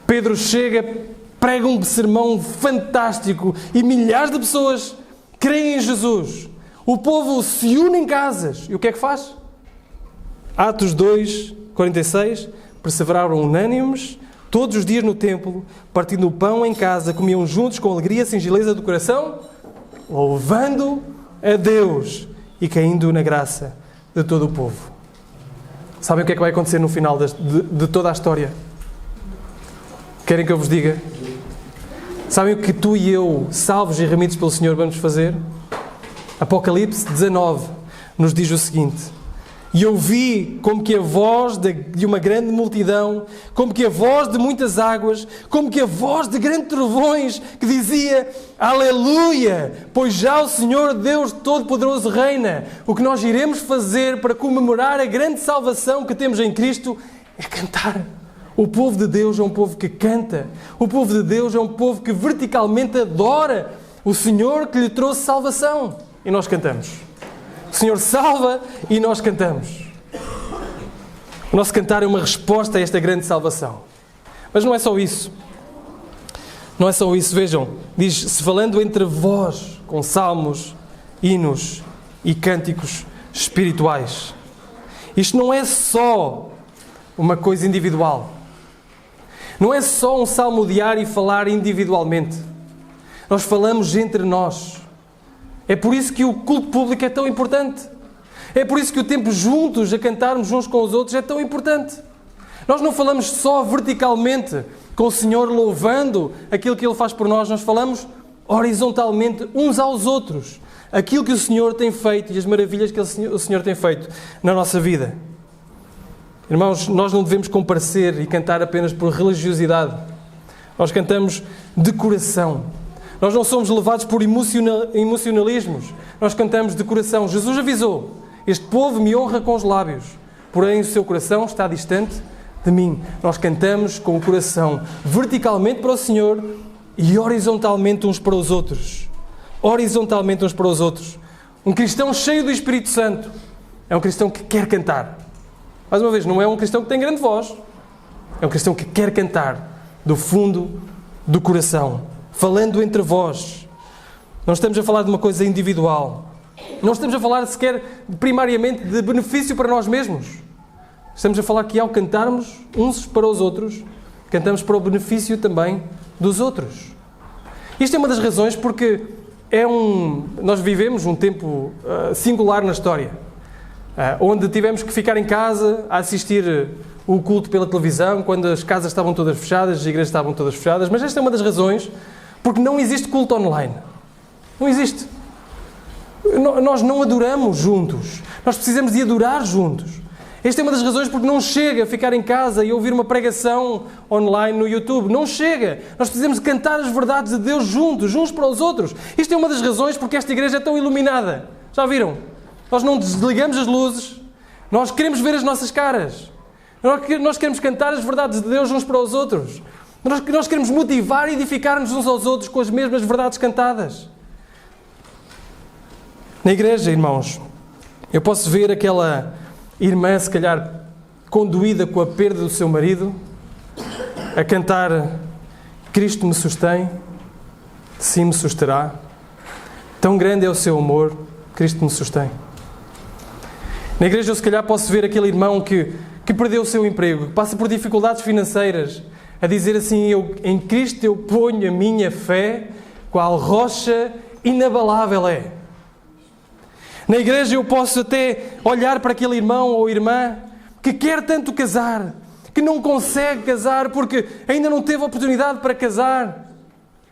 Pedro chega, prega um sermão fantástico e milhares de pessoas creem em Jesus. O povo se une em casas. E o que é que faz? Atos 2, 46. Perseveraram unânimes todos os dias no templo, partindo o pão em casa, comiam juntos com alegria, singeleza do coração, louvando a Deus e caindo na graça de todo o povo. Sabem o que é que vai acontecer no final de toda a história? Querem que eu vos diga? Sabem o que tu e eu, salvos e remidos pelo Senhor, vamos fazer? Apocalipse 19 nos diz o seguinte: e ouvi como que a voz de uma grande multidão, como que a voz de muitas águas, como que a voz de grandes trovões, que dizia: Aleluia! Pois já o Senhor Deus Todo-Poderoso reina. O que nós iremos fazer para comemorar a grande salvação que temos em Cristo é cantar. O povo de Deus é um povo que canta. O povo de Deus é um povo que verticalmente adora o Senhor que lhe trouxe salvação. E nós cantamos. O Senhor salva e nós cantamos. O nosso cantar é uma resposta a esta grande salvação. Mas não é só isso. Não é só isso. Vejam, diz-se falando entre vós, com salmos, hinos e cânticos espirituais. Isto não é só uma coisa individual. Não é só um salmodiar e falar individualmente. Nós falamos entre nós. É por isso que o culto público é tão importante. É por isso que o tempo juntos, a cantarmos uns com os outros, é tão importante. Nós não falamos só verticalmente com o Senhor louvando aquilo que Ele faz por nós. Nós falamos horizontalmente uns aos outros. Aquilo que o Senhor tem feito e as maravilhas que o Senhor tem feito na nossa vida. Irmãos, nós não devemos comparecer e cantar apenas por religiosidade. Nós cantamos de coração. Nós não somos levados por emocionalismos. Nós cantamos de coração. Jesus avisou: este povo me honra com os lábios, porém o seu coração está distante de mim. Nós cantamos com o coração verticalmente para o Senhor e horizontalmente uns para os outros. Horizontalmente uns para os outros. Um cristão cheio do Espírito Santo é um cristão que quer cantar. Mais uma vez, não é um cristão que tem grande voz. É um cristão que quer cantar do fundo do coração, falando entre vós. Não estamos a falar de uma coisa individual. Não estamos a falar sequer primariamente de benefício para nós mesmos. Estamos a falar que ao cantarmos uns para os outros, cantamos para o benefício também dos outros. Isto é uma das razões porque nós vivemos um tempo singular na história. Onde tivemos que ficar em casa a assistir o culto pela televisão, quando as casas estavam todas fechadas, as igrejas estavam todas fechadas. Mas esta é uma das razões porque não existe culto online. Não existe. Nós não adoramos juntos. Nós precisamos de adorar juntos. Esta é uma das razões porque não chega a ficar em casa e ouvir uma pregação online no YouTube. Não chega. Nós precisamos de cantar as verdades de Deus juntos, uns para os outros. Isto é uma das razões porque esta igreja é tão iluminada. Já viram? Nós não desligamos as luzes. Nós queremos ver as nossas caras. Nós queremos cantar as verdades de Deus uns para os outros. Nós queremos motivar e edificar-nos uns aos outros com as mesmas verdades cantadas. Na igreja, irmãos, eu posso ver aquela irmã, se calhar, conduída com a perda do seu marido, a cantar: Cristo me sustém, sim me susterá. Tão grande é o seu amor, Cristo me sustém. Na igreja eu se calhar posso ver aquele irmão que perdeu o seu emprego, que passa por dificuldades financeiras, a dizer assim: em Cristo eu ponho a minha fé, qual rocha inabalável é. Na igreja eu posso até olhar para aquele irmão ou irmã que quer tanto casar, que não consegue casar porque ainda não teve oportunidade para casar,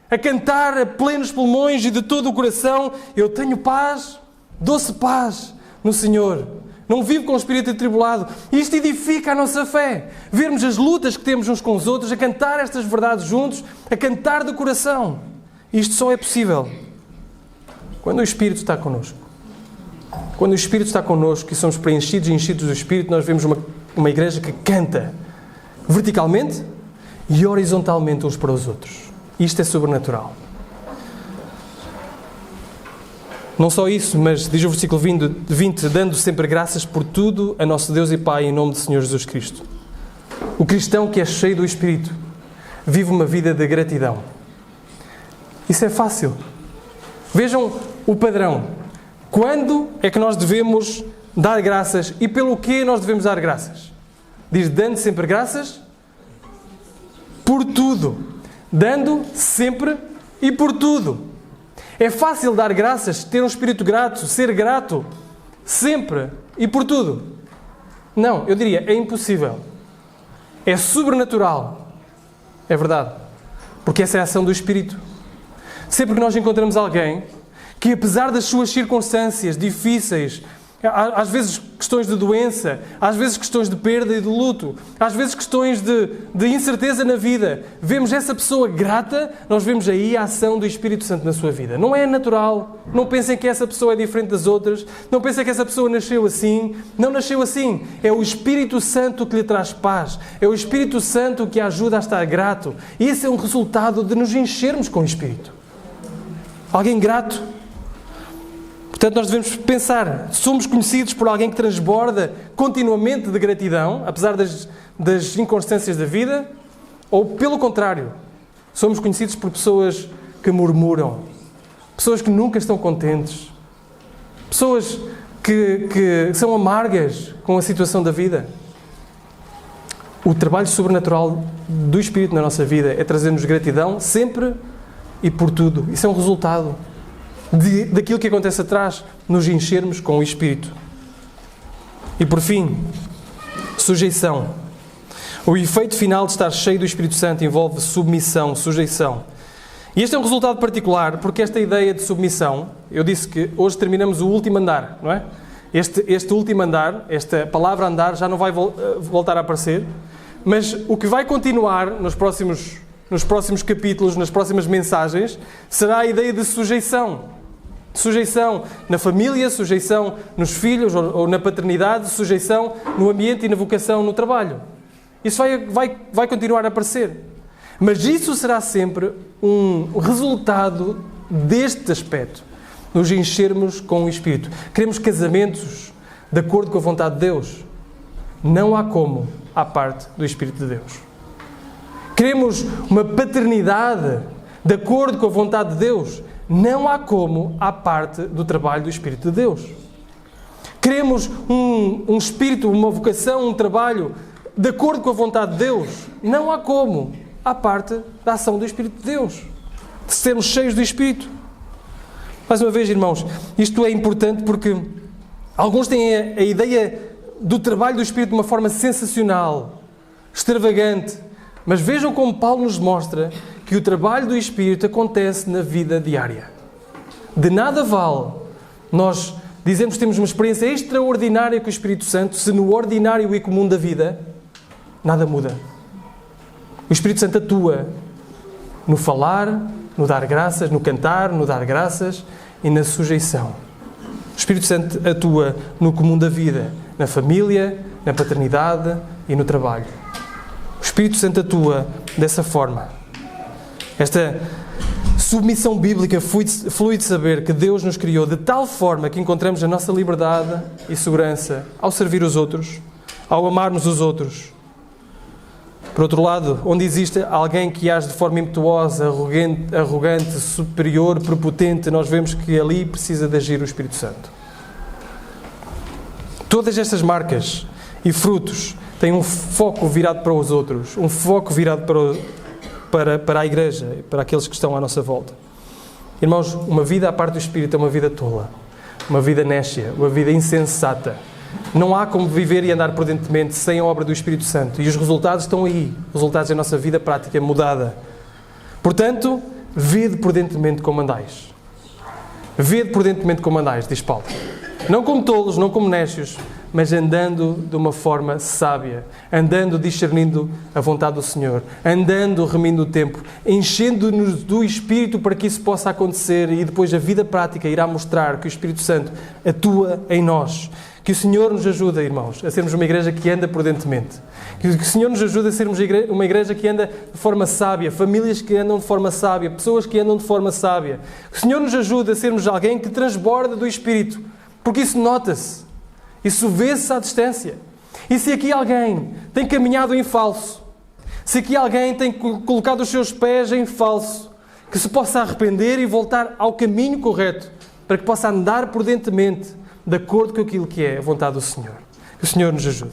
a cantar a plenos pulmões e de todo o coração: eu tenho paz, doce paz no Senhor. Não vivo com o espírito atribulado. Isto edifica a nossa fé. Vermos as lutas que temos uns com os outros, a cantar estas verdades juntos, a cantar do coração. Isto só é possível quando o Espírito está connosco. Quando o Espírito está connosco e somos preenchidos e enchidos do Espírito, nós vemos uma igreja que canta verticalmente e horizontalmente uns para os outros. Isto é sobrenatural. Não só isso, mas diz o versículo 20, dando sempre graças por tudo a nosso Deus e Pai, em nome do Senhor Jesus Cristo. O cristão que é cheio do Espírito vive uma vida de gratidão. Isso é fácil. Vejam o padrão. Quando é que nós devemos dar graças e pelo que nós devemos dar graças? Diz: dando sempre graças por tudo. Dando sempre e por tudo. É fácil dar graças, ter um espírito grato, ser grato, sempre e por tudo. Não, eu diria, é impossível. É sobrenatural. É verdade. Porque essa é a ação do Espírito. Sempre que nós encontramos alguém que, apesar das suas circunstâncias difíceis, às vezes questões de doença, às vezes questões de perda e de luto, às vezes questões de incerteza na vida, vemos essa pessoa grata, nós vemos aí a ação do Espírito Santo na sua vida. Não é natural. Não pensem que essa pessoa é diferente das outras. Não pensem que essa pessoa nasceu assim. Não nasceu assim. É o Espírito Santo que lhe traz paz. É o Espírito Santo que a ajuda a estar grato. E esse é um resultado de nos enchermos com o Espírito. Alguém grato. Portanto, nós devemos pensar, somos conhecidos por alguém que transborda continuamente de gratidão, apesar das inconstâncias da vida, ou, pelo contrário, somos conhecidos por pessoas que murmuram, pessoas que nunca estão contentes, pessoas que são amargas com a situação da vida. O trabalho sobrenatural do Espírito na nossa vida é trazer-nos gratidão sempre e por tudo. Isso é um resultado daquilo que acontece atrás, nos enchermos com o Espírito. E por fim, sujeição. O efeito final de estar cheio do Espírito Santo envolve submissão, sujeição. E este é um resultado particular, porque esta ideia de submissão, eu disse que hoje terminamos o último andar, não é? Este último andar, esta palavra andar já não vai voltar a aparecer, mas o que vai continuar nos próximos capítulos, nas próximas mensagens, será a ideia de sujeição. Sujeição na família, sujeição nos filhos ou na paternidade, sujeição no ambiente e na vocação no trabalho. Isso vai continuar a aparecer. Mas isso será sempre um resultado deste aspecto. Nos enchermos com o Espírito. Queremos casamentos de acordo com a vontade de Deus. Não há como à parte do Espírito de Deus. Queremos uma paternidade de acordo com a vontade de Deus. Não há como à parte do trabalho do Espírito de Deus. Queremos um espírito, uma vocação, um trabalho de acordo com a vontade de Deus. Não há como à parte da ação do Espírito de Deus. De sermos cheios do Espírito. Mais uma vez, irmãos, isto é importante porque alguns têm a ideia do trabalho do Espírito de uma forma sensacional, extravagante. Mas vejam como Paulo nos mostra que o trabalho do Espírito acontece na vida diária. De nada vale nós dizemos que temos uma experiência extraordinária com o Espírito Santo se no ordinário e comum da vida nada muda. O Espírito Santo atua no falar, no dar graças, no cantar, no dar graças e na sujeição. O Espírito Santo atua no comum da vida, na família, na paternidade e no trabalho. O Espírito Santo atua dessa forma. Esta submissão bíblica flui de saber que Deus nos criou de tal forma que encontramos a nossa liberdade e segurança ao servir os outros, ao amarmos os outros. Por outro lado, onde existe alguém que age de forma impetuosa, arrogante, superior, prepotente, nós vemos que ali precisa de agir o Espírito Santo. Todas estas marcas e frutos têm um foco virado para os outros, um foco virado para a igreja, para aqueles que estão à nossa volta. Irmãos, uma vida à parte do Espírito é uma vida tola, uma vida nécia, uma vida insensata. Não há como viver e andar prudentemente sem a obra do Espírito Santo. E os resultados estão aí, os resultados da nossa vida prática mudada. Portanto, vede prudentemente como andais. Vede prudentemente como andais, diz Paulo. Não como tolos, não como nécios, mas andando de uma forma sábia, andando discernindo a vontade do Senhor, andando remindo o tempo, enchendo-nos do Espírito para que isso possa acontecer e depois a vida prática irá mostrar que o Espírito Santo atua em nós. Que o Senhor nos ajude, irmãos, a sermos uma igreja que anda prudentemente. Que o Senhor nos ajude a sermos uma igreja que anda de forma sábia, famílias que andam de forma sábia, pessoas que andam de forma sábia. Que o Senhor nos ajude a sermos alguém que transborda do Espírito, porque isso nota-se. Isso vê-se à distância. E se aqui alguém tem caminhado em falso, se aqui alguém tem colocado os seus pés em falso, que se possa arrepender e voltar ao caminho correto, para que possa andar prudentemente, de acordo com aquilo que é a vontade do Senhor. Que o Senhor nos ajude.